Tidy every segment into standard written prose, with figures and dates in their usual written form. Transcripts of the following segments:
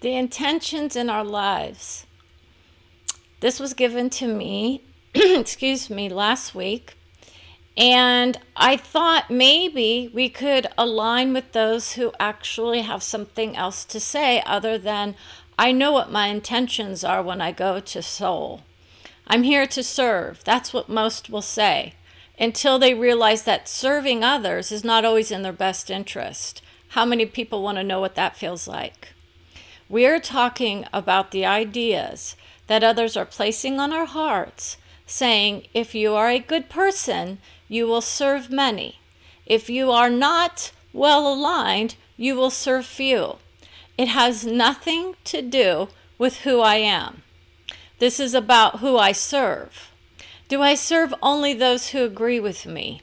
The intentions in our lives. This was given to me, excuse me, last week. And I thought maybe we could align with those who actually have something else to say other than, I know what my intentions are when I go to soul. I'm here to serve. That's what most will say, until they realize that serving others is not always in their best interest. How many people want to know what that feels like? We are talking about the ideas that others are placing on our hearts, saying, if you are a good person, you will serve many. If you are not well aligned, you will serve few. It has nothing to do with who I am. This is about who I serve. Do I serve only those who agree with me?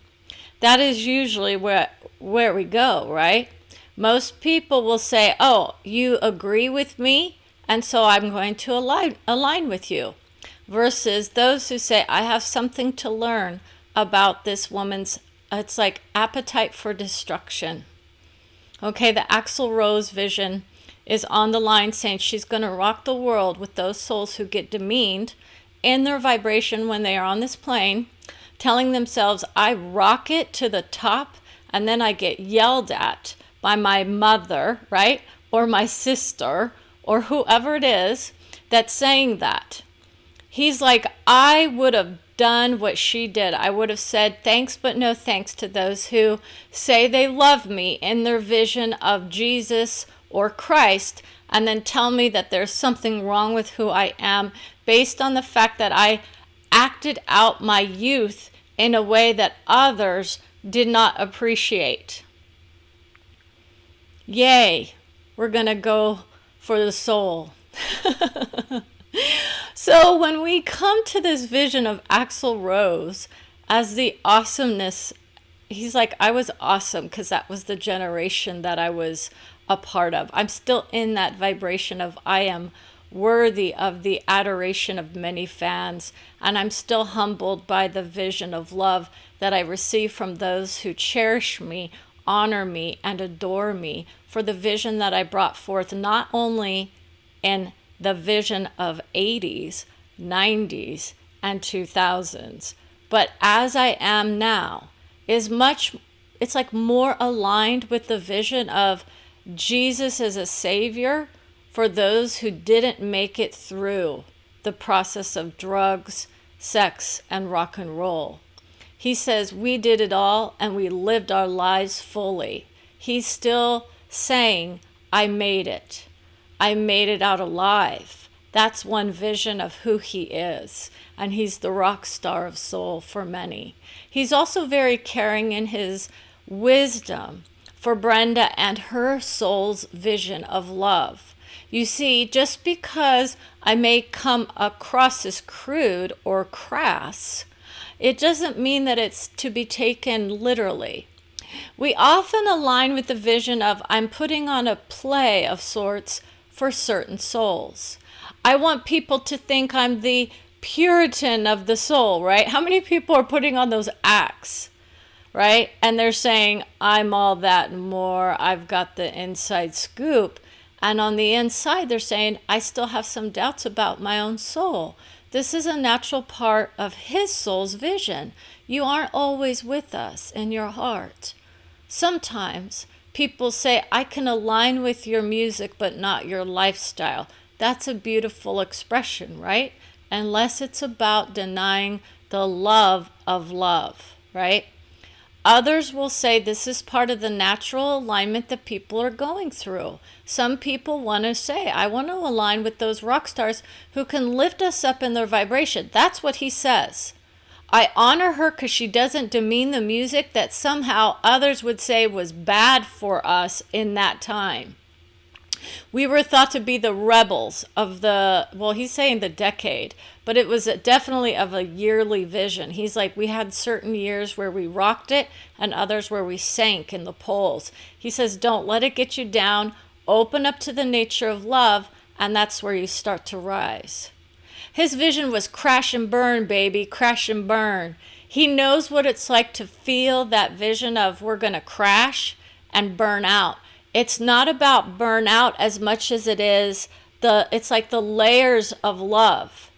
That is usually where we go, right? Most people will say, oh, you agree with me, and so I'm going to align with you. Versus those who say, I have something to learn about this woman's, it's like appetite for destruction. Okay, the Axl Rose vision is on the line saying she's going to rock the world with those souls who get demeaned in their vibration when they are on this plane, telling themselves, I rock it to the top, and then I get yelled at by my mother, right? Or my sister, or whoever it is that's saying that. He's like, I would have done what she did. I would have said thanks but no thanks to those who say they love me in their vision of Jesus or Christ, and then tell me that there's something wrong with who I am based on the fact that I acted out my youth in a way that others did not appreciate. Yay, we're going to go for the soul. So when we come to this vision of Axl Rose as the awesomeness, he's like, I was awesome because that was the generation that I was a part of. I'm still in that vibration of I am worthy of the adoration of many fans, and I'm still humbled by the vision of love that I receive from those who cherish me, honor me, and adore me for the vision that I brought forth, not only in the vision of 80s, 90s, and 2000s, but as I am now, is much, it's like more aligned with the vision of Jesus as a savior for those who didn't make it through the process of drugs, sex, and rock and roll. He says we did it all and we lived our lives fully. He's still saying, I made it. I made it out alive. That's one vision of who he is. And he's the rock star of soul for many. He's also very caring in his wisdom for Brenda and her soul's vision of love. You see, just because I may come across as crude or crass, it doesn't mean that it's to be taken literally. We often align with the vision of I'm putting on a play of sorts for certain souls. I want people to think I'm the Puritan of the soul, right? How many people are putting on those acts, right? And they're saying, I'm all that and more. I've got the inside scoop. And on the inside, they're saying, I still have some doubts about my own soul. This is a natural part of his soul's vision. You aren't always with us in your heart. Sometimes people say, I can align with your music, but not your lifestyle. That's a beautiful expression, right? Unless it's about denying the love of love, right? Others will say this is part of the natural alignment that people are going through. Some people want to say, I want to align with those rock stars who can lift us up in their vibration. That's what he says. I honor her because she doesn't demean the music that somehow others would say was bad for us in that time. We were thought to be the rebels of the, well, he's saying the decade, but it was definitely of a yearly vision. He's like, we had certain years where we rocked it and others where we sank in the polls. He says, don't let it get you down. Open up to the nature of love, and that's where you start to rise. His vision was crash and burn, baby, crash and burn. He knows what it's like to feel that vision of we're going to crash and burn out. It's not about burnout as much as it is it's like the layers of love.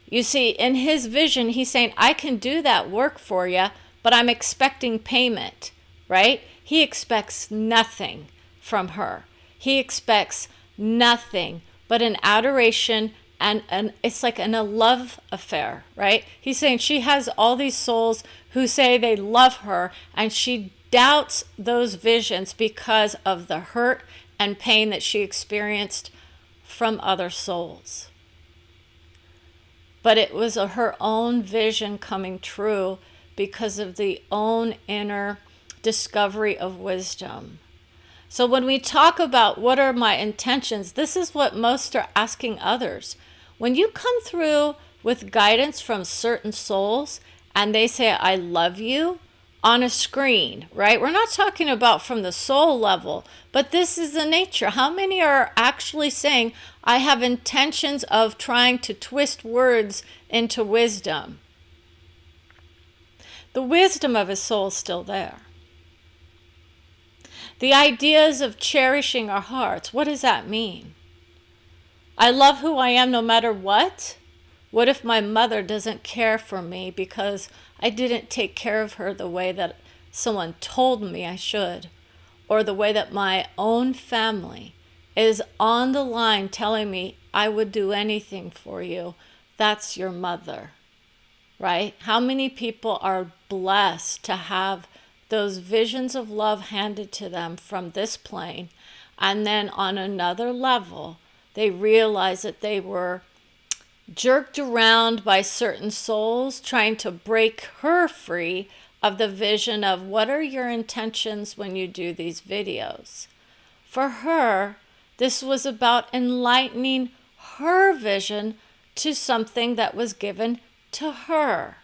You see, in his vision, he's saying, I can do that work for you, but I'm expecting payment, right? He expects nothing from her. He expects nothing but an adoration, and it's like a love affair, right? He's saying she has all these souls who say they love her, and she doubts those visions because of the hurt and pain that she experienced from other souls. But it was her own vision coming true because of the own inner discovery of wisdom. So when we talk about what are my intentions, this is what most are asking others. When you come through with guidance from certain souls and they say, I love you, on a screen, right? We're not talking about from the soul level, but this is the nature. How many are actually saying, I have intentions of trying to twist words into wisdom? The wisdom of his soul is still there. The ideas of cherishing our hearts, what does that mean? I love who I am no matter what. What if my mother doesn't care for me because I didn't take care of her the way that someone told me I should, or the way that my own family is on the line telling me I would do anything for you? That's your mother, right? How many people are blessed to have those visions of love handed to them from this plane, and then on another level, they realize that they were jerked around by certain souls trying to break her free of the vision of what are your intentions when you do these videos. For her, this was about enlightening her vision to something that was given to her.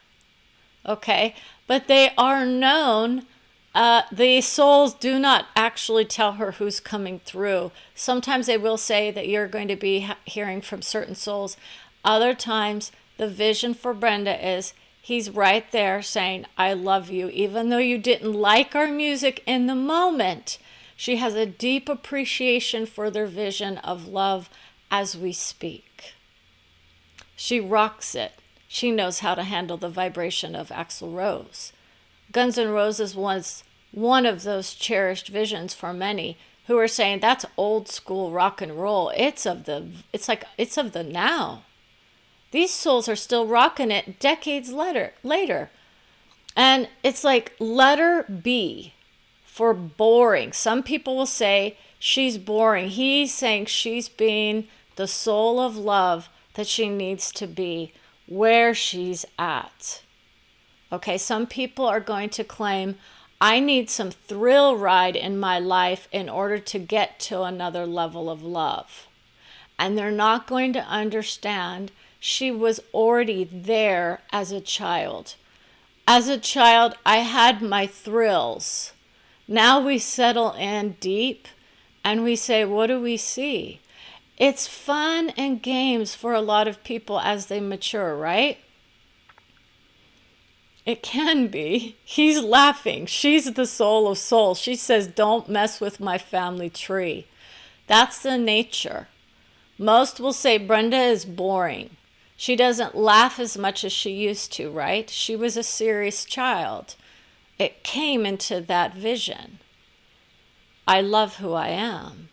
Okay? But they are known. The souls do not actually tell her who's coming through. Sometimes they will say that you're going to be hearing from certain souls. Other times, the vision for Brenda is he's right there saying, I love you. Even though you didn't like our music in the moment, she has a deep appreciation for their vision of love as we speak. She rocks it. She knows how to handle the vibration of Axl Rose. Guns N' Roses was one of those cherished visions for many who are saying that's old school rock and roll. It's of the now. These souls are still rocking it decades later. And it's like letter B for boring. Some people will say she's boring. He's saying she's being the soul of love that she needs to be where she's at. Okay, some people are going to claim, I need some thrill ride in my life in order to get to another level of love. And they're not going to understand she was already there as a child. As a child, I had my thrills. Now we settle in deep and we say, what do we see? It's fun and games for a lot of people as they mature, right? It can be. He's laughing. She's the soul of soul. She says, don't mess with my family tree. That's the nature. Most will say Brenda is boring. She doesn't laugh as much as she used to, right? She was a serious child. It came into that vision. I love who I am.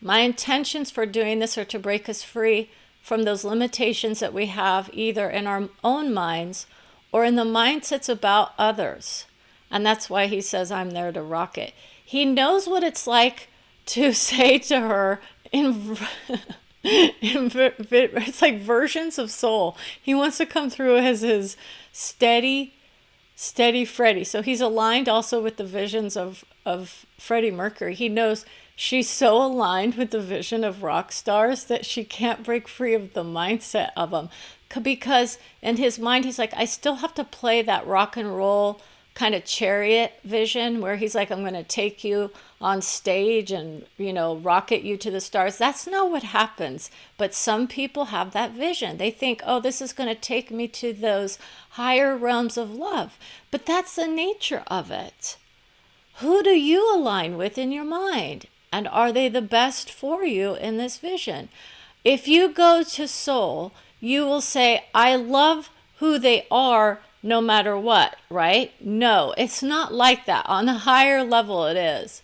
My intentions for doing this are to break us free from those limitations that we have either in our own minds or in the mindsets about others. And that's why he says, I'm there to rock it. He knows what it's like to say to her it's like versions of soul. He wants to come through as his steady Freddie. So he's aligned also with the visions of Freddie Mercury. He knows she's so aligned with the vision of rock stars that she can't break free of the mindset of them. Because in his mind, he's like, I still have to play that rock and roll kind of chariot vision where he's like, I'm going to take you on stage and, rocket you to the stars. That's not what happens. But some people have that vision. They think, oh, this is going to take me to those higher realms of love. But that's the nature of it. Who do you align with in your mind? And are they the best for you in this vision? If you go to soul, you will say, I love who they are no matter what, right? No, it's not like that. On a higher level, it is.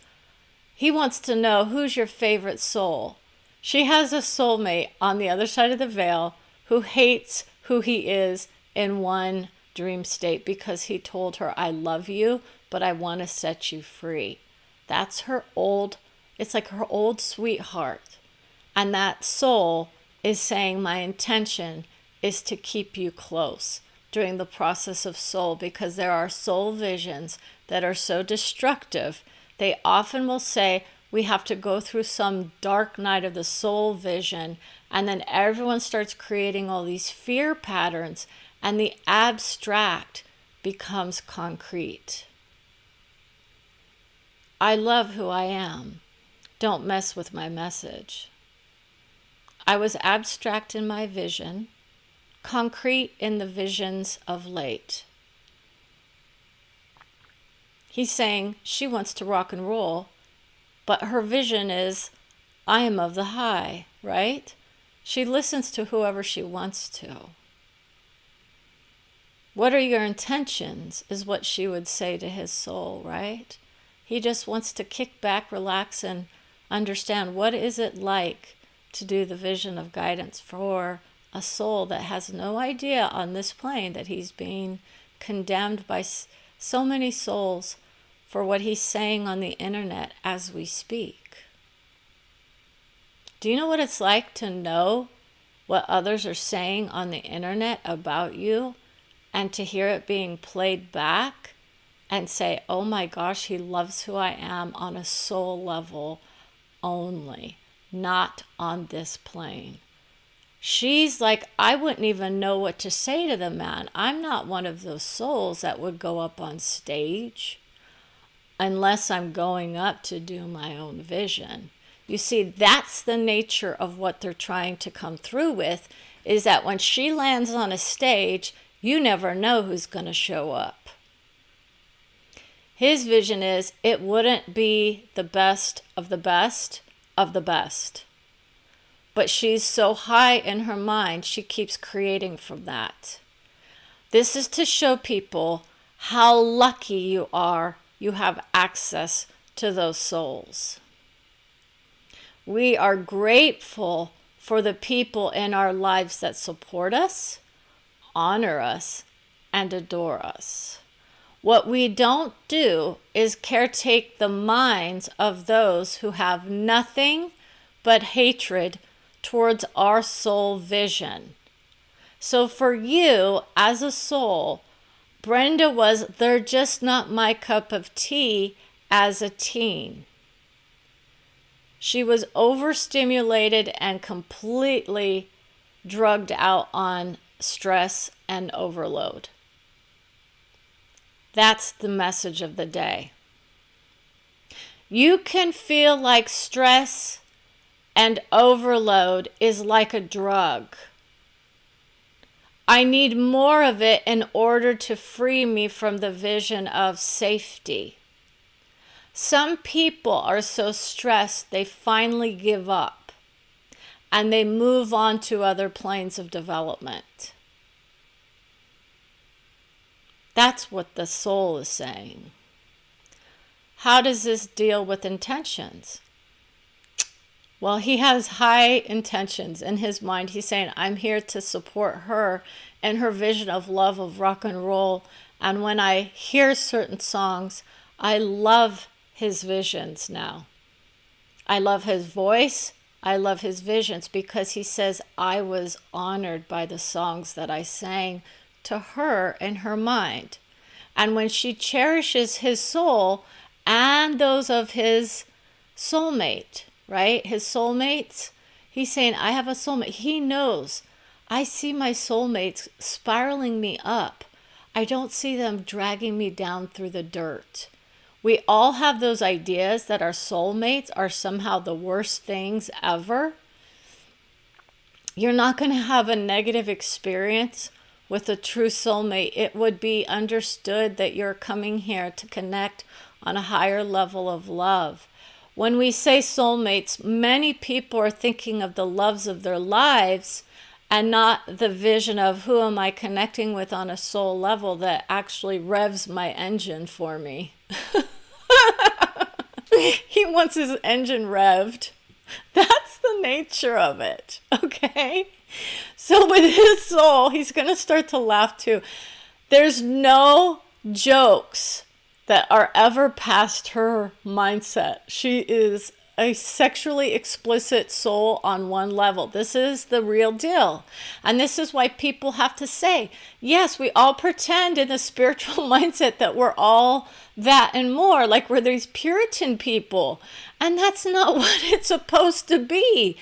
He wants to know, who's your favorite soul? She has a soulmate on the other side of the veil who hates who he is in one dream state because he told her, I love you, but I want to set you free. That's her old, it's like her old sweetheart. And that soul is saying, my intention is to keep you close during the process of soul, because there are soul visions that are so destructive. They often will say, we have to go through some dark night of the soul vision, and then everyone starts creating all these fear patterns, and the abstract becomes concrete. I love who I am. Don't mess with my message. I was abstract in my vision, concrete in the visions of late. He's saying she wants to rock and roll, but her vision is, I am of the high, right? She listens to whoever she wants to. What are your intentions, is what she would say to his soul, right? He just wants to kick back, relax, and understand, what is it like to do the vision of guidance for a soul that has no idea on this plane that he's being condemned by so many souls for what he's saying on the internet as we speak. Do you know what it's like to know what others are saying on the internet about you, and to hear it being played back and say, oh my gosh, he loves who I am on a soul level only, not on this plane? She's like, I wouldn't even know what to say to the man. I'm not one of those souls that would go up on stage unless I'm going up to do my own vision. You see, that's the nature of what they're trying to come through with, is that when she lands on a stage, you never know who's going to show up. His vision is, it wouldn't be the best of the best of the best. But she's so high in her mind, she keeps creating from that. This is to show people how lucky you are you have access to those souls. We are grateful for the people in our lives that support us, honor us, and adore us. What we don't do is caretake the minds of those who have nothing but hatred towards our soul vision. So for you as a soul, Brenda was, they're just not my cup of tea as a teen. She was overstimulated and completely drugged out on stress and overload. That's the message of the day. You can feel like stress and overload is like a drug. I need more of it in order to free me from the vision of safety. Some people are so stressed they finally give up and they move on to other planes of development. That's what the soul is saying. How does this deal with intentions? Well, he has high intentions in his mind. He's saying, I'm here to support her and her vision of love, of rock and roll. And when I hear certain songs, I love his visions now. I love his voice. I love his visions, because he says, I was honored by the songs that I sang to her in her mind. And when she cherishes his soul and those of his soulmate, right? His soulmates, he's saying, I have a soulmate. He knows, I see my soulmates spiraling me up. I don't see them dragging me down through the dirt. We all have those ideas that our soulmates are somehow the worst things ever. You're not going to have a negative experience with a true soulmate. It would be understood that you're coming here to connect on a higher level of love. When we say soulmates, many people are thinking of the loves of their lives and not the vision of who am I connecting with on a soul level that actually revs my engine for me. He wants his engine revved. That's the nature of it, okay? So with his soul, he's going to start to laugh too. There's no jokes that are ever past her mindset. She is a sexually explicit soul on one level. This is the real deal. And this is why people have to say, yes, we all pretend in the spiritual mindset that we're all that and more, like we're these Puritan people. And that's not what it's supposed to be.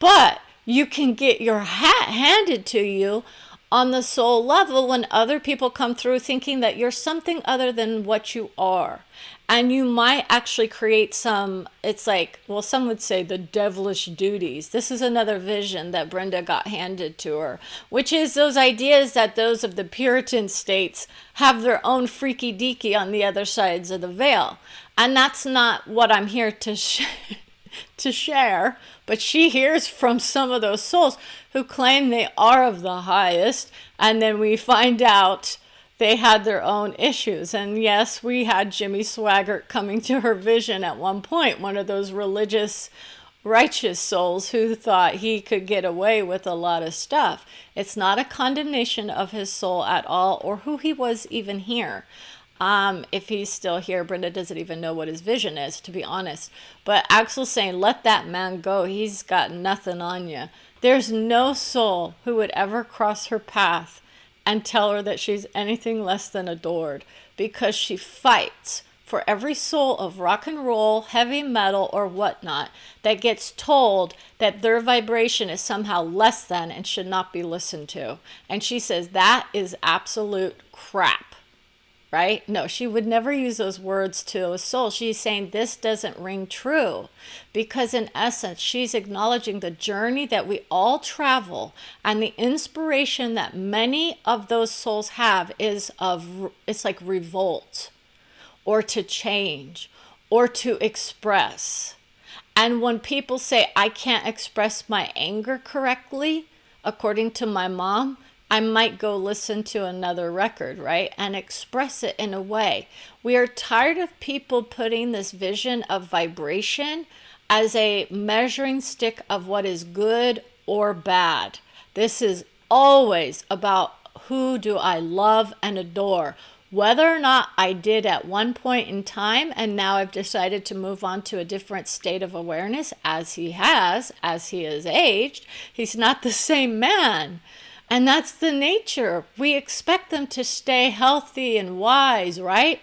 But you can get your hat handed to you on the soul level when other people come through thinking that you're something other than what you are. And you might actually create some, it's like, well, some would say the devilish duties. This is another vision that Brenda got handed to her, which is those ideas that those of the Puritan states have their own freaky deaky on the other sides of the veil. And that's not what I'm here to share, but she hears from some of those souls who claim they are of the highest, and then we find out they had their own issues. And yes, we had Jimmy Swaggart coming to her vision at one point, one of those religious, righteous souls who thought he could get away with a lot of stuff. It's not a condemnation of his soul at all, or who he was even here. If he's still here, Brenda doesn't even know what his vision is, to be honest. But Axel's saying, let that man go. He's got nothing on you. There's no soul who would ever cross her path and tell her that she's anything less than adored, because she fights for every soul of rock and roll, heavy metal, or whatnot that gets told that their vibration is somehow less than and should not be listened to. And she says that is absolute crap. Right? No, she would never use those words to a soul. She's saying this doesn't ring true, because in essence, she's acknowledging the journey that we all travel, and the inspiration that many of those souls have is it's like revolt, or to change, or to express. And when people say, I can't express my anger correctly, according to my mom, I might go listen to another record, right? And express it in a way. We are tired of people putting this vision of vibration as a measuring stick of what is good or bad. This is always about who do I love and adore. Whether or not I did at one point in time, and now I've decided to move on to a different state of awareness as he has aged, he's not the same man. And that's the nature. We expect them to stay healthy and wise, right?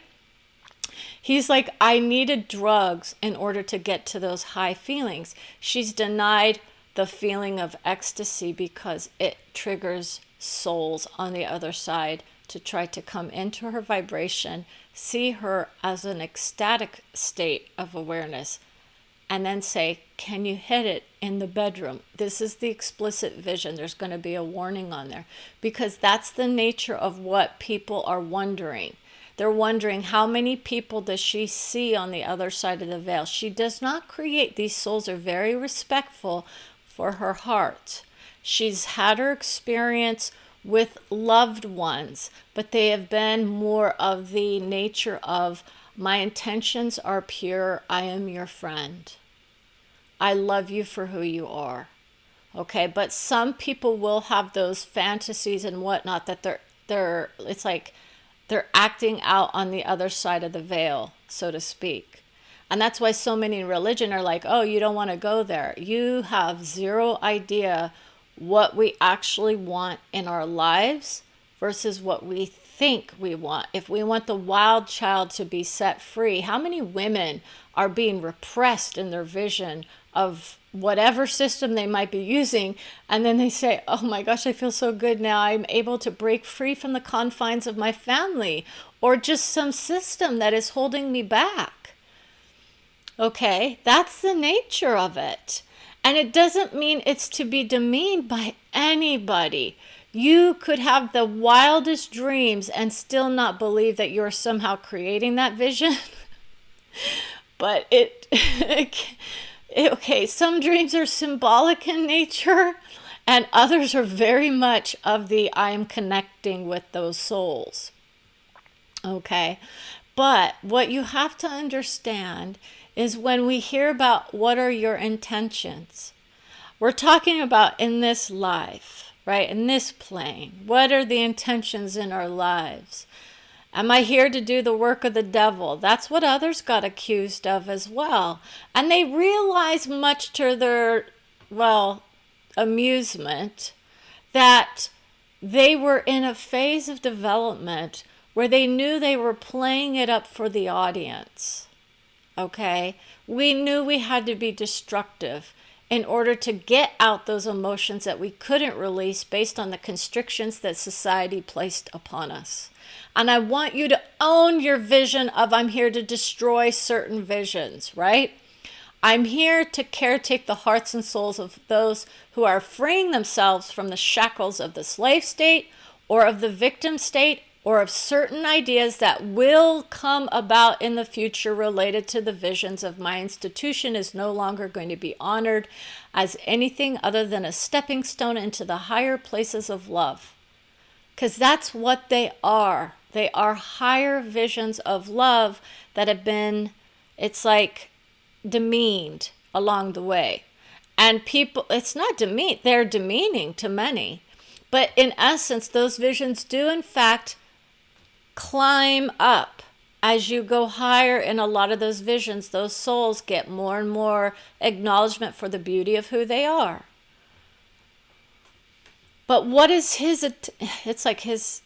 He's like, I needed drugs in order to get to those high feelings. She's denied the feeling of ecstasy because it triggers souls on the other side to try to come into her vibration, see her as an ecstatic state of awareness, and then say, can you hit it in the bedroom? This is the explicit vision. There's going to be a warning on there, because that's the nature of what people are wondering. They're wondering, how many people does she see on the other side of the veil? She does not create. These souls are very respectful for her heart. She's had her experience with loved ones, but they have been more of the nature of, my intentions are pure, I am your friend. I love you for who you are. Okay, but some people will have those fantasies and whatnot that it's like they're acting out on the other side of the veil, so to speak. And that's why so many in religion are like, oh, you don't want to go there. You have zero idea what we actually want in our lives versus what we think we want. If we want the wild child to be set free, how many women are being repressed in their vision of whatever system they might be using, and then they say, oh my gosh, I feel so good now, I'm able to break free from the confines of my family, or just some system that is holding me back. Okay, that's the nature of it. And it doesn't mean it's to be demeaned by anybody. You could have the wildest dreams and still not believe that you're somehow creating that vision. But okay, some dreams are symbolic in nature, and others are very much of the I am connecting with those souls. Okay. But what you have to understand is when we hear about what are your intentions, we're talking about in this life, right? In this plane. What are the intentions in our lives? Am I here to do the work of the devil? That's what others got accused of as well. And they realize, much to their, well, amusement, that they were in a phase of development where they knew they were playing it up for the audience. Okay? We knew we had to be destructive in order to get out those emotions that we couldn't release based on the constrictions that society placed upon us. And I want you to own your vision of I'm here to destroy certain visions, right? I'm here to caretake the hearts and souls of those who are freeing themselves from the shackles of the slave state or of the victim state or of certain ideas that will come about in the future related to the visions of my institution is no longer going to be honored as anything other than a stepping stone into the higher places of love. Because that's what they are. They are higher visions of love that have been, it's like, demeaned along the way. And people, it's not demean, they're demeaning to many. But in essence, those visions do in fact climb up. As you go higher in a lot of those visions, those souls get more and more acknowledgement for the beauty of who they are. But what is his, it's like his,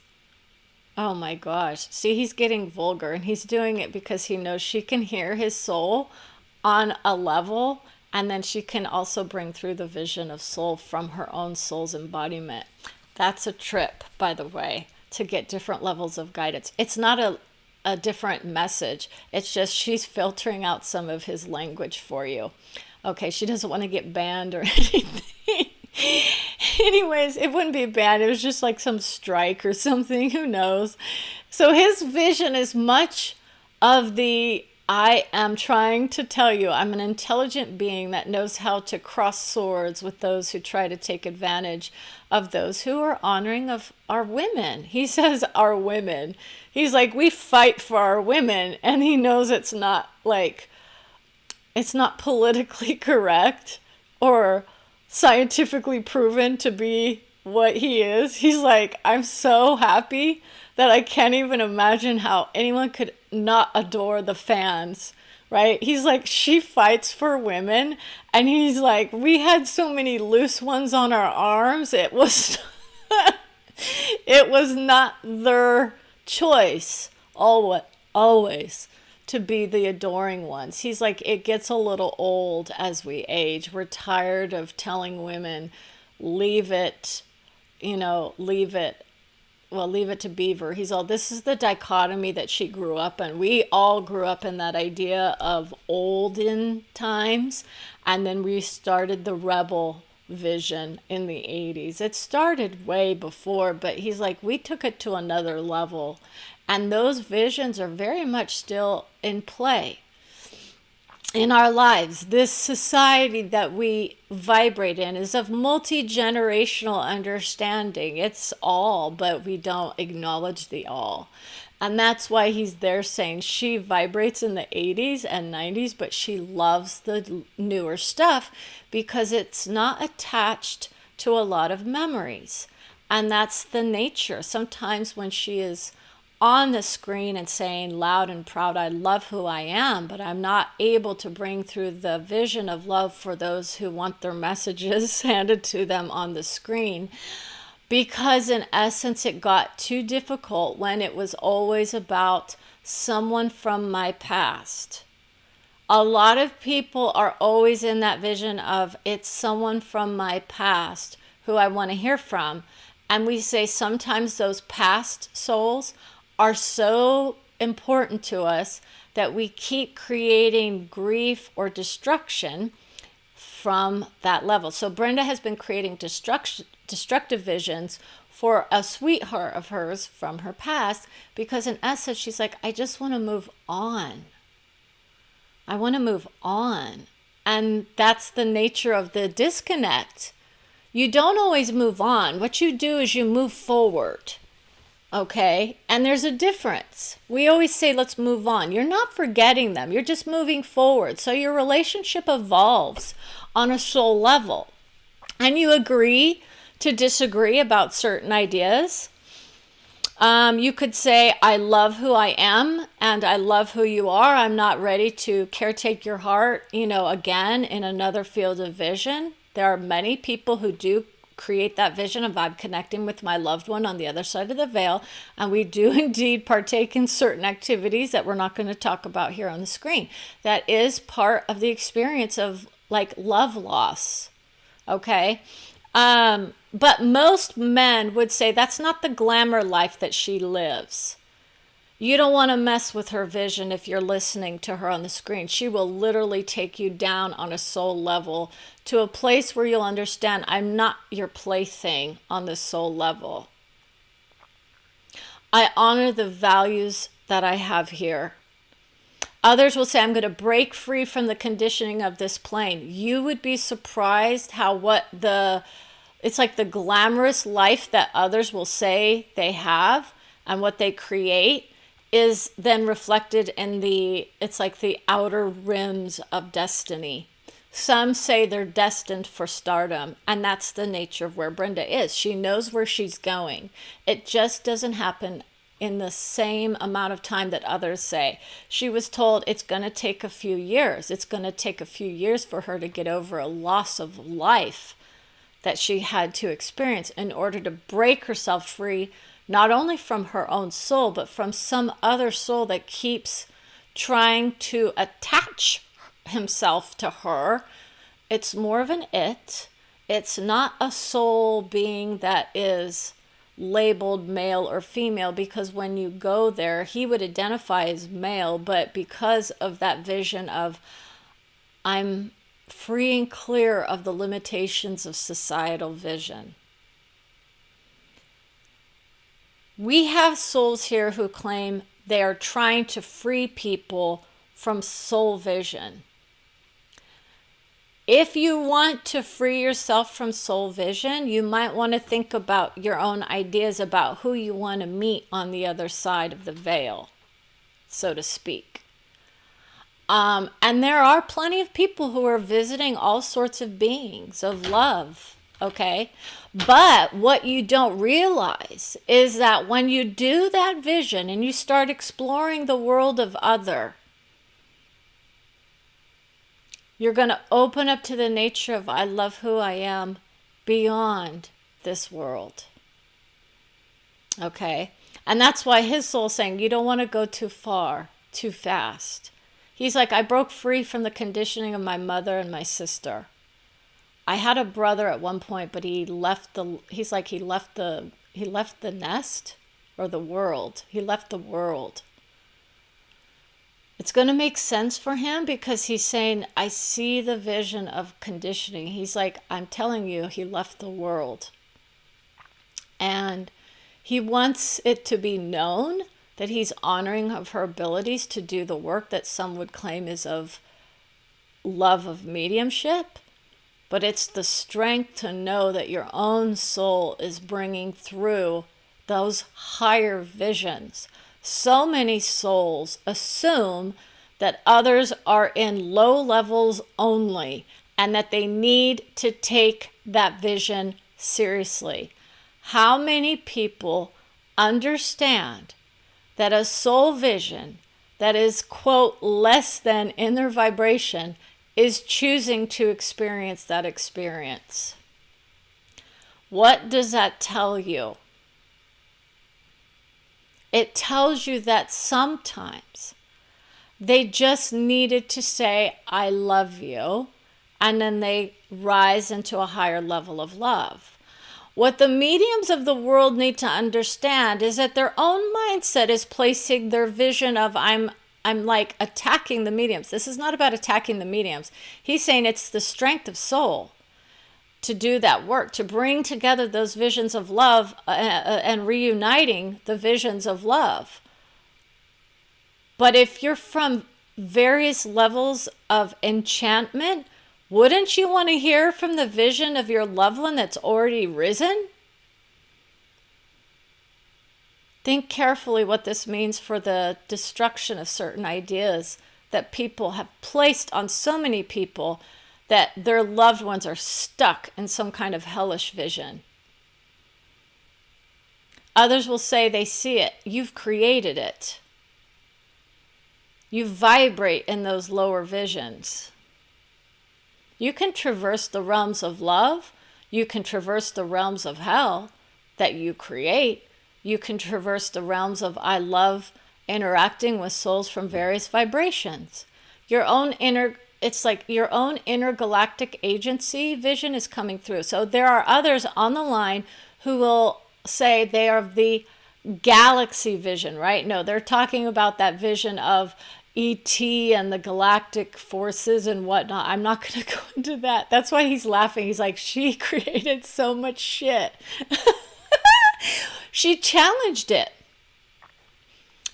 oh my gosh. See, he's getting vulgar, and he's doing it because he knows she can hear his soul on a level, and then she can also bring through the vision of soul from her own soul's embodiment. That's a trip, by the way, to get different levels of guidance. It's not a different message. It's just she's filtering out some of his language for you. Okay, she doesn't want to get banned or anything. Anyways, it wouldn't be bad. It was just like some strike or something. Who knows? So his vision is much of the I am trying to tell you I'm an intelligent being that knows how to cross swords with those who try to take advantage of those who are honoring of our women. He says our women. He's like, we fight for our women, and he knows it's not politically correct or scientifically proven to be what he is. He's like, I'm so happy that I can't even imagine how anyone could not adore the fans, right? He's like, she fights for women, and he's like, we had so many loose ones on our arms. It was it was not their choice always to be the adoring ones. He's like, it gets a little old as we age. We're tired of telling women, leave it to Beaver. He's all, this is the dichotomy that she grew up in. We all grew up in that idea of olden times, and then we started the rebel vision in the 80s. It started way before, but he's like, we took it to another level, and those visions are very much still in play in our lives. This society that we vibrate in is of multi-generational understanding. It's all, but we don't acknowledge the all. And that's why he's there saying she vibrates in the 80s and 90s, but she loves the newer stuff because it's not attached to a lot of memories. And that's the nature. Sometimes when she is on the screen and saying loud and proud, I love who I am, but I'm not able to bring through the vision of love for those who want their messages handed to them on the screen, because in essence it got too difficult when it was always about someone from my past. A lot of people are always in that vision of it's someone from my past who I want to hear from. And we say sometimes those past souls are so important to us that we keep creating grief or destruction from that level. So Brenda has been creating destructive visions for a sweetheart of hers from her past, because in essence she's like, I just want to move on. I want to move on. And that's the nature of the disconnect. You don't always move on. What you do is you move forward. Okay? And there's a difference. We always say, let's move on. You're not forgetting them. You're just moving forward. So your relationship evolves on a soul level. And you agree to disagree about certain ideas. You could say, I love who I am and I love who you are. I'm not ready to caretake your heart, again in another field of vision. There are many people who do create that vision of I'm connecting with my loved one on the other side of the veil. And we do indeed partake in certain activities that we're not going to talk about here on the screen. That is part of the experience of like love loss. Okay. But most men would say that's not the glamour life that she lives. You don't want to mess with her vision if you're listening to her on the screen. She will literally take you down on a soul level to a place where you'll understand I'm not your plaything on the soul level. I honor the values that I have here. Others will say, I'm going to break free from the conditioning of this plane. You would be surprised how it's like the glamorous life that others will say they have and what they create is then reflected in it's like the outer rims of destiny. Some say they're destined for stardom, and that's the nature of where Brenda is. She knows where she's going. It just doesn't happen in the same amount of time that others say. She was told it's going to take a few years. It's going to take a few years for her to get over a loss of life that she had to experience in order to break herself free, not only from her own soul, but from some other soul that keeps trying to attach himself to her. It's more of an it. It's not a soul being that is labeled male or female, because when you go there, he would identify as male, but because of that vision of I'm free and clear of the limitations of societal vision. We have souls here who claim they are trying to free people from soul vision. If you want to free yourself from soul vision, you might want to think about your own ideas about who you want to meet on the other side of the veil, so to speak. And there are plenty of people who are visiting all sorts of beings of love, okay? But what you don't realize is that when you do that vision and you start exploring the world of other, you're going to open up to the nature of I love who I am beyond this world. Okay? And that's why his soul's saying you don't want to go too far, too fast. He's like, I broke free from the conditioning of my mother and my sister. I had a brother at one point, but he left the nest or the world. He left the world. It's going to make sense for him because he's saying, I see the vision of conditioning. He's like, I'm telling you, he left the world. And he wants it to be known that he's honoring of her abilities to do the work that some would claim is of love of mediumship. But it's the strength to know that your own soul is bringing through those higher visions. So many souls assume that others are in low levels only and that they need to take that vision seriously. How many people understand that a soul vision that is, quote, less than in their vibration is choosing to experience that experience? What does that tell you? It tells you that sometimes they just needed to say, I love you, and then they rise into a higher level of love. What the mediums of the world need to understand is that their own mindset is placing their vision of I'm like attacking the mediums. This is not about attacking the mediums. He's saying it's the strength of soul to do that work, to bring together those visions of love and reuniting the visions of love. But if you're from various levels of enchantment, wouldn't you want to hear from the vision of your loved one that's already risen? Think carefully what this means for the destruction of certain ideas that people have placed on so many people, that their loved ones are stuck in some kind of hellish vision. Others will say they see it. You've created it. You vibrate in those lower visions. You can traverse the realms of love. You can traverse the realms of hell that you create. You can traverse the realms of I love interacting with souls from various vibrations. It's like your own intergalactic agency vision is coming through. So there are others on the line who will say they are the galaxy vision, right? No, they're talking about that vision of ET and the galactic forces and whatnot. I'm not going to go into that. That's why he's laughing. He's like, she created so much shit. She challenged it.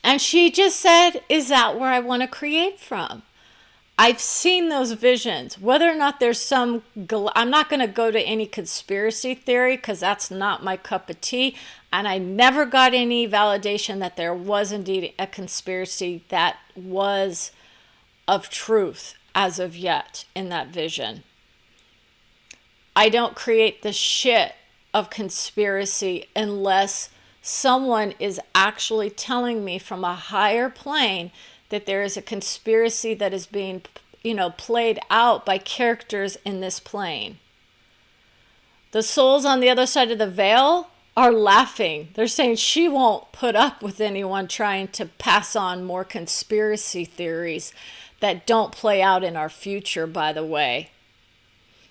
And she just said, is that where I want to create from? I've seen those visions. Whether or not there's some, I'm not going to go to any conspiracy theory because that's not my cup of tea. And I never got any validation that there was indeed a conspiracy that was of truth as of yet in that vision. I don't create the shit of conspiracy unless someone is actually telling me from a higher plane that there is a conspiracy that is being, played out by characters in this plane. The souls on the other side of the veil are laughing. They're saying she won't put up with anyone trying to pass on more conspiracy theories that don't play out in our future, by the way.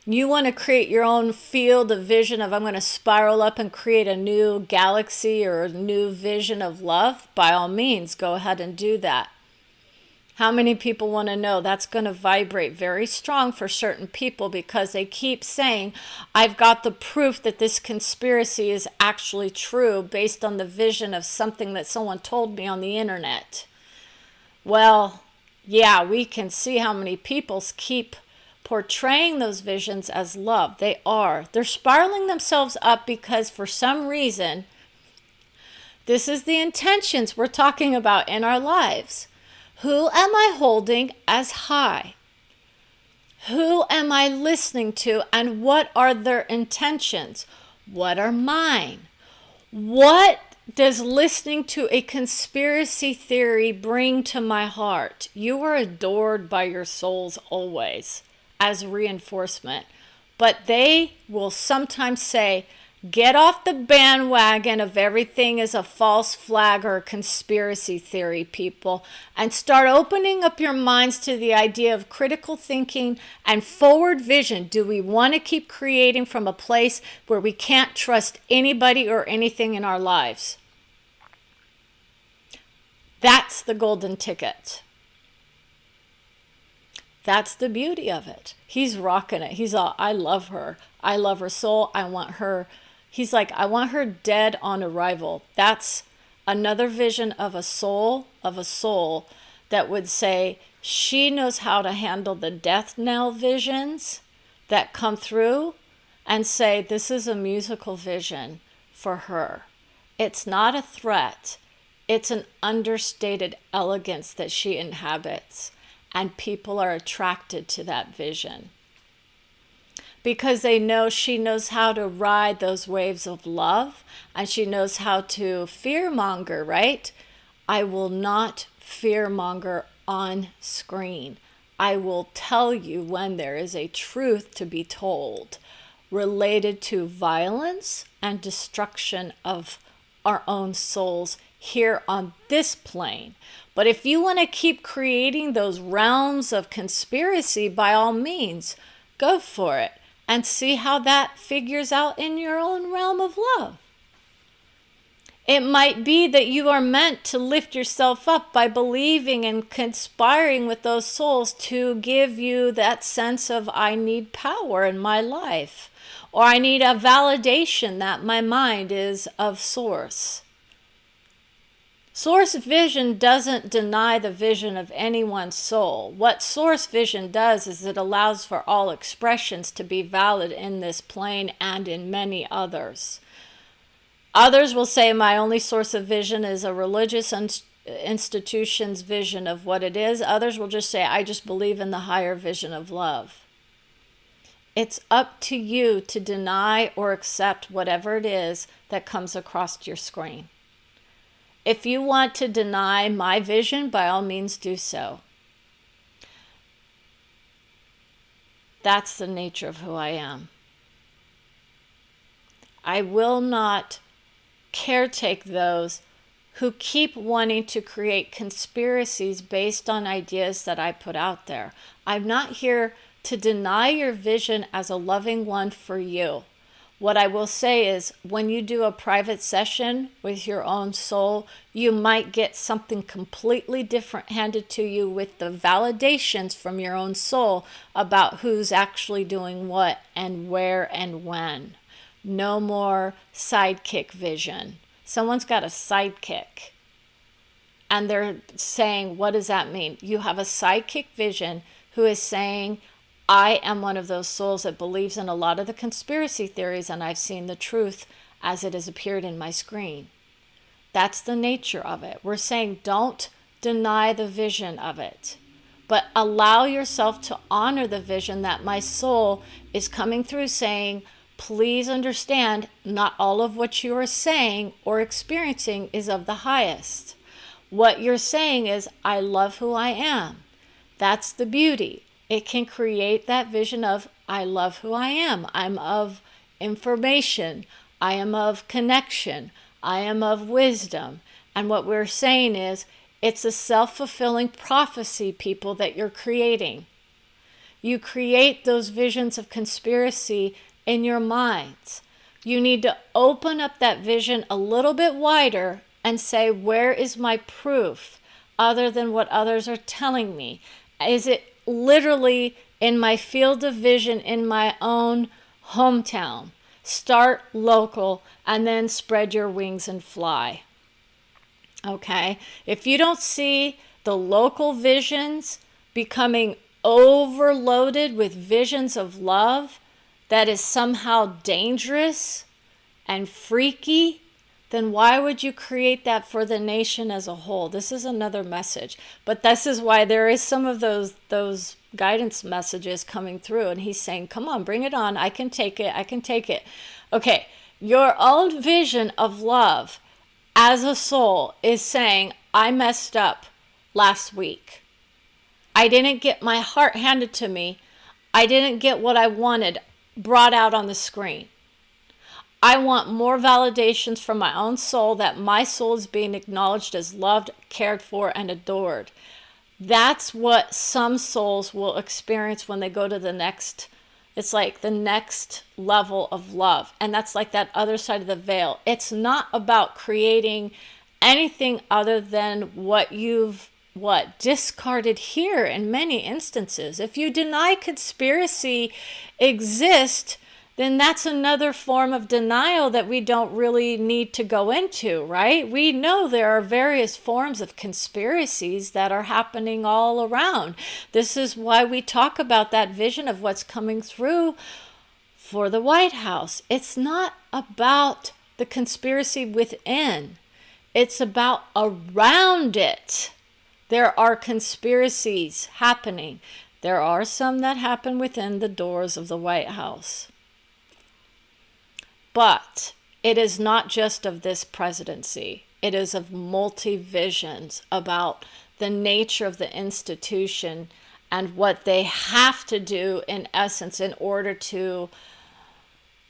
You want to create your own field of vision of I'm going to spiral up and create a new galaxy or a new vision of love? By all means, go ahead and do that. How many people want to know? That's going to vibrate very strong for certain people because they keep saying, I've got the proof that this conspiracy is actually true based on the vision of something that someone told me on the internet. Well, yeah, we can see how many people keep portraying those visions as love. They are. They're spiraling themselves up because for some reason, this is the intentions we're talking about in our lives. Who am I holding as high? Who am I listening to and what are their intentions? What are mine? What does listening to a conspiracy theory bring to my heart? You are adored by your souls always as reinforcement, but they will sometimes say, get off the bandwagon of everything is a false flag or a conspiracy theory, people, and start opening up your minds to the idea of critical thinking and forward vision. Do we want to keep creating from a place where we can't trust anybody or anything in our lives? That's the golden ticket. That's the beauty of it. He's rocking it. He's all, I love her. I love her soul. I want her. He's like, I want her dead on arrival. That's another vision of a soul that would say she knows how to handle the death knell visions that come through and say, this is a musical vision for her. It's not a threat. It's an understated elegance that she inhabits. And people are attracted to that vision because they know she knows how to ride those waves of love and she knows how to fearmonger, right? I will not fearmonger on screen. I will tell you when there is a truth to be told related to violence and destruction of our own souls here on this plane. But if you want to keep creating those realms of conspiracy, by all means, go for it and see how that figures out in your own realm of love. It might be that you are meant to lift yourself up by believing and conspiring with those souls to give you that sense of, I need power in my life, or I need a validation that my mind is of source. Source vision doesn't deny the vision of anyone's soul. What source vision does is it allows for all expressions to be valid in this plane and in many others. Others will say my only source of vision is a religious institution's vision of what it is. Others will just say I just believe in the higher vision of love. It's up to you to deny or accept whatever it is that comes across your screen. If you want to deny my vision, by all means do so. That's the nature of who I am. I will not caretake those who keep wanting to create conspiracies based on ideas that I put out there. I'm not here to deny your vision as a loving one for you. What I will say is when you do a private session with your own soul, you might get something completely different handed to you with the validations from your own soul about who's actually doing what and where and when. No more sidekick vision. Someone's got a sidekick. And they're saying, what does that mean? You have a sidekick vision who is saying, I am one of those souls that believes in a lot of the conspiracy theories, and I've seen the truth as it has appeared in my screen. That's the nature of it. We're saying don't deny the vision of it, but allow yourself to honor the vision that my soul is coming through saying, please understand, not all of what you are saying or experiencing is of the highest. What you're saying is, I love who I am. That's the beauty. It can create that vision of, I love who I am. I'm of information. I am of connection. I am of wisdom. And what we're saying is, it's a self-fulfilling prophecy, people, that you're creating. You create those visions of conspiracy in your minds. You need to open up that vision a little bit wider and say, where is my proof other than what others are telling me? Is it literally in my field of vision in my own hometown? Start local and then spread your wings and fly. Okay? If you don't see the local visions becoming overloaded with visions of love that is somehow dangerous and freaky, then why would you create that for the nation as a whole? This is another message. But this is why there is some of those guidance messages coming through. And he's saying, come on, bring it on. I can take it. I can take it. Okay, your own vision of love as a soul is saying, I messed up last week. I didn't get my heart handed to me. I didn't get what I wanted brought out on the screen. I want more validations from my own soul that my soul is being acknowledged as loved, cared for, and adored. That's what some souls will experience when they go to the next, it's like the next level of love. And that's like that other side of the veil. It's not about creating anything other than what you've discarded here in many instances. If you deny conspiracy exists, then that's another form of denial that we don't really need to go into, right? We know there are various forms of conspiracies that are happening all around. This is why we talk about that vision of what's coming through for the White House. It's not about the conspiracy within. It's about around it. There are conspiracies happening. There are some that happen within the doors of the White House. But it is not just of this presidency. It is of multi-visions about the nature of the institution and what they have to do in essence in order to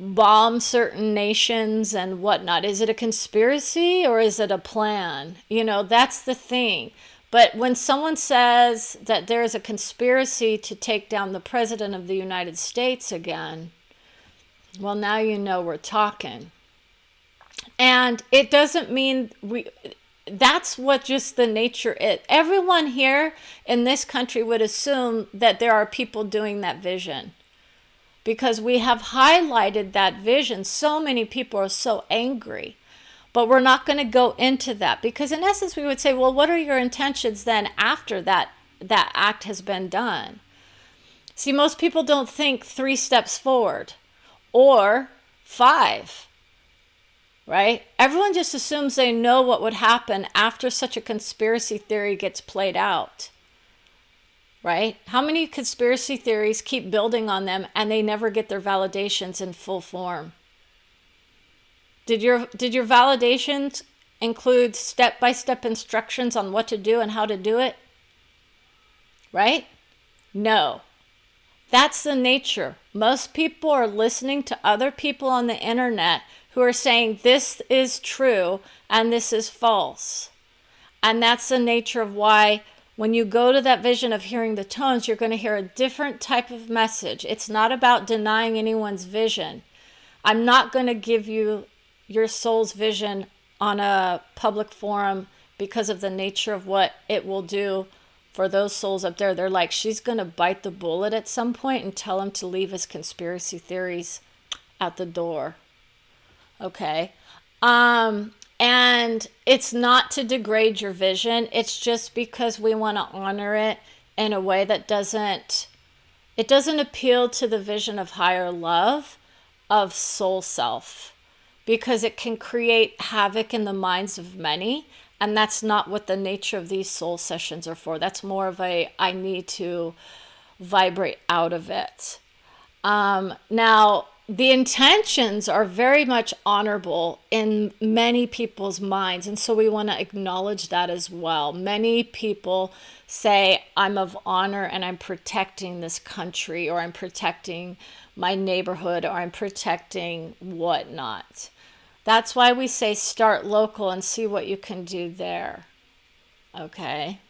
bomb certain nations and whatnot. Is it a conspiracy or is it a plan? You know, that's the thing. But when someone says that there is a conspiracy to take down the president of the United States again, well, now you know we're talking. And it doesn't mean that's what just the nature is. Everyone here in this country would assume that there are people doing that vision because we have highlighted that vision. So many people are so angry. But we're not going to go into that, because in essence we would say, well, what are your intentions then after that act has been done? See, most people don't think 3 steps forward or 5, right? Everyone just assumes they know what would happen after such a conspiracy theory gets played out, right? How many conspiracy theories keep building on them and they never get their validations in full form? Did your validations include step-by-step instructions on what to do and how to do it? Right? No. That's the nature. Most people are listening to other people on the internet who are saying this is true and this is false. And that's the nature of why when you go to that vision of hearing the tones, you're going to hear a different type of message. It's not about denying anyone's vision. I'm not going to give you your soul's vision on a public forum because of the nature of what it will do for those souls up there. They're like, she's going to bite the bullet at some point and tell him to leave his conspiracy theories at the door. Okay. And it's not to degrade your vision. It's just because we want to honor it in a way that doesn't appeal to the vision of higher love of soul self, because it can create havoc in the minds of many. And that's not what the nature of these soul sessions are for. That's more of I need to vibrate out of it. Now, the intentions are very much honorable in many people's minds. And so we want to acknowledge that as well. Many people say, I'm of honor and I'm protecting this country, or I'm protecting my neighborhood, or I'm protecting whatnot. That's why we say start local and see what you can do there. Okay.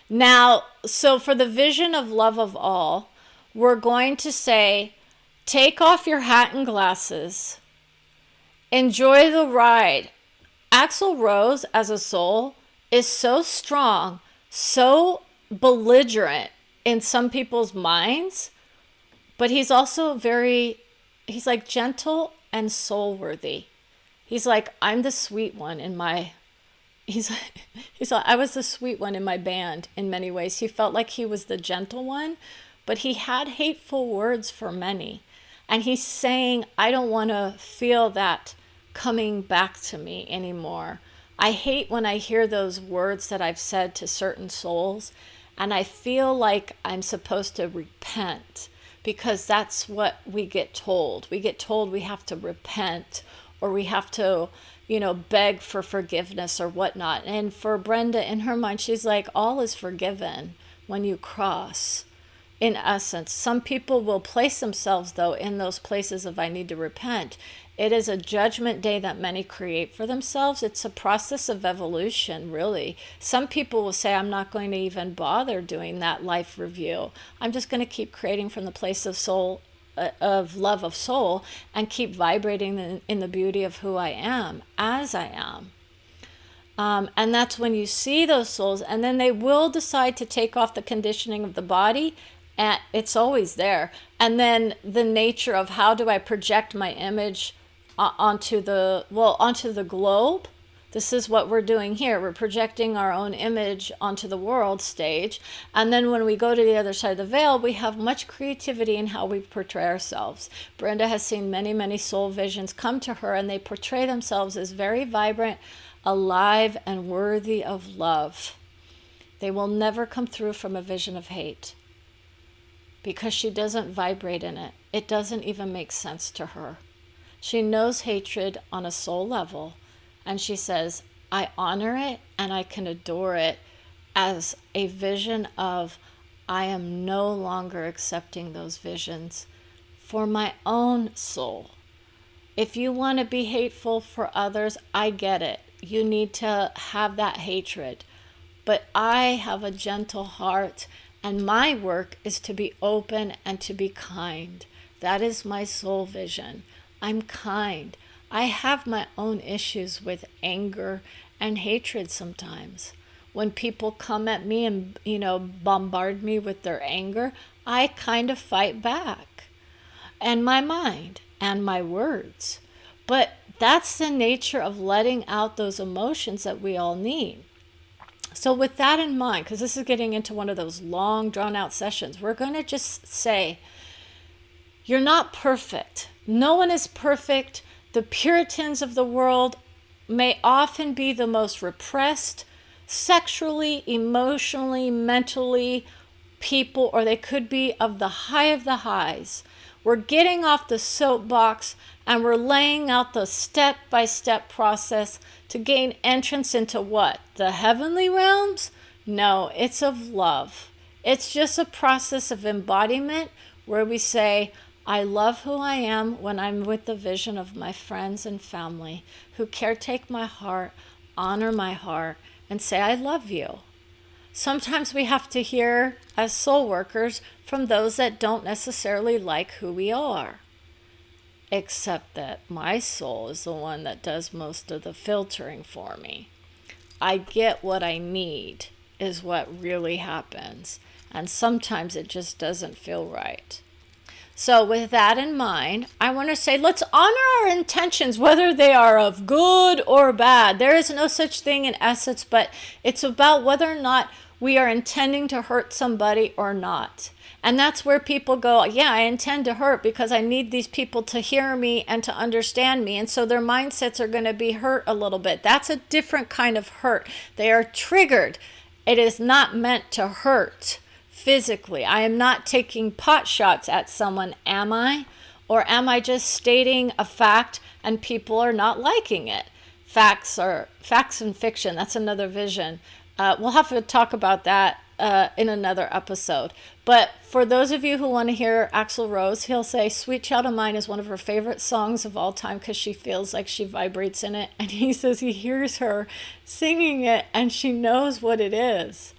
Now, so for the vision of love of all, we're going to say, take off your hat and glasses. Enjoy the ride. Axl Rose as a soul is so strong, so belligerent in some people's minds, but he's also he's like gentle and soul worthy. He's like, I'm the sweet one in my, he's like, I was the sweet one in my band in many ways. He felt like he was the gentle one, but he had hateful words for many. And he's saying, I don't want to feel that coming back to me anymore. I hate when I hear those words that I've said to certain souls, and I feel like I'm supposed to repent, because that's what we get told. We get told we have to repent, or we have to, beg for forgiveness or whatnot. And for Brenda, in her mind, she's like, all is forgiven when you cross. In essence, some people will place themselves, though, in those places of I need to repent. It is a judgment day that many create for themselves. It's a process of evolution, really. Some people will say, I'm not going to even bother doing that life review. I'm just going to keep creating from the place of soul, of love of soul, and keep vibrating in the beauty of who I am, as I am. And that's when you see those souls, and then they will decide to take off the conditioning of the body. And it's always there. And then the nature of how do I project my image onto the globe. This is what we're doing here. We're projecting our own image onto the world stage. And then when we go to the other side of the veil, we have much creativity in how we portray ourselves. Brenda has seen many, many soul visions come to her, and they portray themselves as very vibrant, alive, and worthy of love. They will never come through from a vision of hate, because she doesn't vibrate in it. It doesn't even make sense to her. She knows hatred on a soul level, and she says, I honor it and I can adore it as a vision of I am no longer accepting those visions for my own soul. If you want to be hateful for others, I get it. You need to have that hatred. But I have a gentle heart, and my work is to be open and to be kind. That is my soul vision. I'm kind. I have my own issues with anger and hatred sometimes. When people come at me and, bombard me with their anger, I kind of fight back. And my mind and my words. But That's the nature of letting out those emotions that we all need. So with that in mind, because this is getting into one of those long drawn out sessions, we're going to just say, you're not perfect. No one is perfect. The Puritans of the world may often be the most repressed, sexually, emotionally, mentally people, or they could be of the high of the highs. We're getting off the soapbox and we're laying out the step-by-step process to gain entrance into what? The heavenly realms? No, it's of love. It's just a process of embodiment where we say, I love who I am when I'm with the vision of my friends and family who caretake my heart, honor my heart, and say, I love you. Sometimes we have to hear, as soul workers, from those that don't necessarily like who we are. Except that my soul is the one that does most of the filtering for me. I get what I need is what really happens. And sometimes it just doesn't feel right. So with that in mind, I want to say, let's honor our intentions, whether they are of good or bad. There is no such thing in essence, but it's about whether or not we are intending to hurt somebody or not. And that's where people go, yeah, I intend to hurt because I need these people to hear me and to understand me. And so their mindsets are going to be hurt a little bit. That's a different kind of hurt. They are triggered. It is not meant to hurt physically. I am not taking pot shots at someone, am I? Or am I just stating a fact and people are not liking it? Facts and fiction. That's another vision. We'll have to talk about that in another episode. But for those of you who want to hear Axl Rose, he'll say Sweet Child of Mine is one of her favorite songs of all time because she feels like she vibrates in it. And he says he hears her singing it and she knows what it is.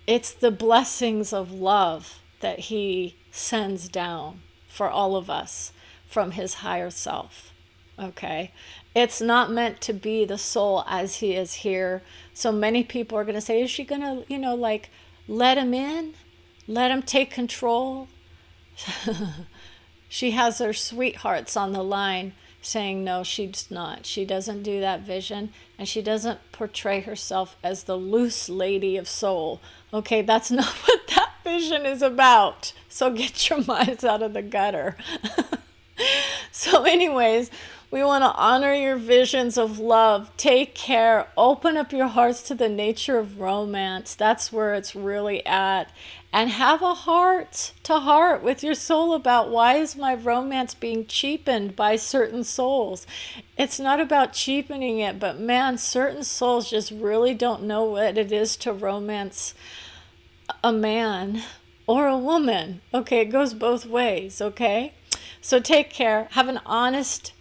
It's the blessings of love that he sends down for all of us from his higher self. Okay? It's not meant to be the soul as he is here. So many people are going to say, is she going to, let him in? Let him take control? She has her sweethearts on the line saying, no, she's not. She doesn't do that vision. And she doesn't portray herself as the loose lady of soul. Okay, that's not what that vision is about. So get your minds out of the gutter. So anyways, we want to honor your visions of love. Take care. Open up your hearts to the nature of romance. That's where it's really at. And have a heart to heart with your soul about why is my romance being cheapened by certain souls. It's not about cheapening it, but man, certain souls just really don't know what it is to romance a man or a woman. Okay, it goes both ways, okay? So take care. Have an honest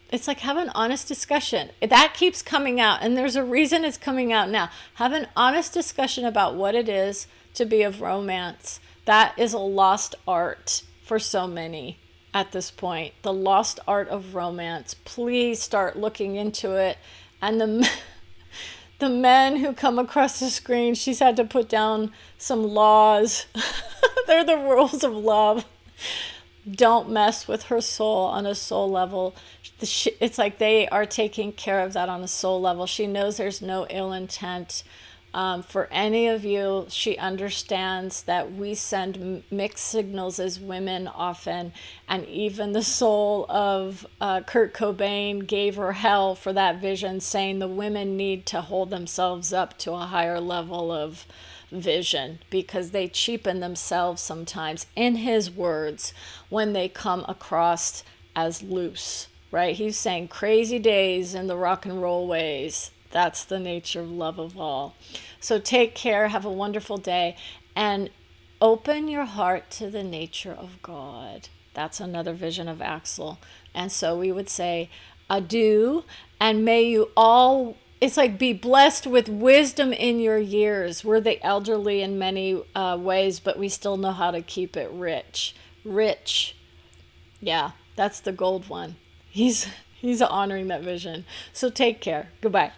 discussion. That keeps coming out, and there's a reason it's coming out now. Have an honest discussion about what it is to be of romance. That is a lost art for so many at this point. The lost art of romance. Please start looking into it. And the men who come across the screen, she's had to put down some laws. They're the rules of love. Don't mess with her soul on a soul level. It's like they are taking care of that on a soul level. She knows there's no ill intent for any of you. She understands that we send mixed signals as women often, and even the soul of Kurt Cobain gave her hell for that vision, saying the women need to hold themselves up to a higher level of vision because they cheapen themselves sometimes, in his words, when they come across as loose, right? He's saying crazy days in the rock and roll ways. That's the nature of love of all. So take care, have a wonderful day, and open your heart to the nature of God. That's another vision of Axl. And so we would say adieu, and may you all, it's like be blessed with wisdom in your years. We're the elderly in many ways, but we still know how to keep it rich. Rich. Yeah, that's the gold one. He's honoring that vision. So take care. Goodbye.